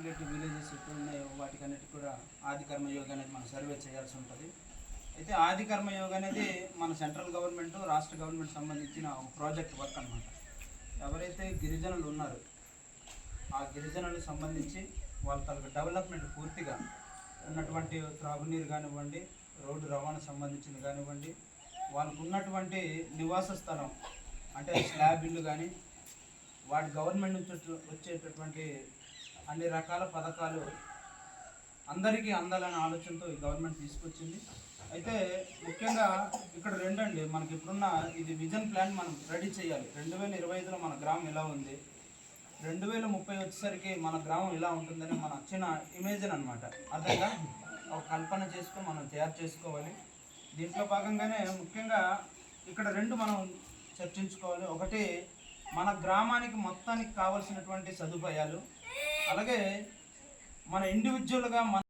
Populated villages ఎక్కడ ఉన్నాయో వాటికన్నిటి కూడా ఆది కర్మయోగ అనేది మనం సర్వే చేయాల్సి ఉంటుంది. అయితే ఆది కర్మయోగ అనేది మన సెంట్రల్ గవర్నమెంట్ రాష్ట్ర గవర్నమెంట్ సంబంధించిన ఒక ప్రాజెక్ట్ వర్క్ అనమాట. ఎవరైతే గిరిజనులు ఉన్నారో ఆ గిరిజనులకు సంబంధించి వాళ్ళ తలకు డెవలప్మెంట్ పూర్తిగా ఉన్నటువంటి త్రాగునీరు కానివ్వండి, రోడ్డు రవాణా సంబంధించింది కానివ్వండి, వాళ్ళకు ఉన్నటువంటి నివాస స్థలం అంటే స్లాబ్ ఇల్లు కానీ వాటి గవర్నమెంట్ నుంచి వచ్చేటటువంటి అన్ని రకాల పథకాలు అందరికీ అందాలనే ఆలోచనతో ఈ గవర్నమెంట్ తీసుకొచ్చింది. అయితే ముఖ్యంగా ఇక్కడ రెండండి, మనకి ఇప్పుడున్న ఇది విజన్ ప్లాన్ మనం రెడీ చేయాలి. 2025లో మన గ్రామం ఇలా ఉంది, 2030 వచ్చేసరికి మన గ్రామం ఇలా ఉంటుందని మన చిన్న ఇమేజిన్ అనమాట. అర్థంగా ఒక కల్పన చేసుకొని మనం తయారు చేసుకోవాలి. దీంట్లో భాగంగానే ముఖ్యంగా ఇక్కడ రెండు మనం చర్చించుకోవాలి. ఒకటి మన గ్రామానికి మొత్తానికి కావాల్సినటువంటి సదుపాయాలు, అలాగే మన ఇండివిజువల్గా మన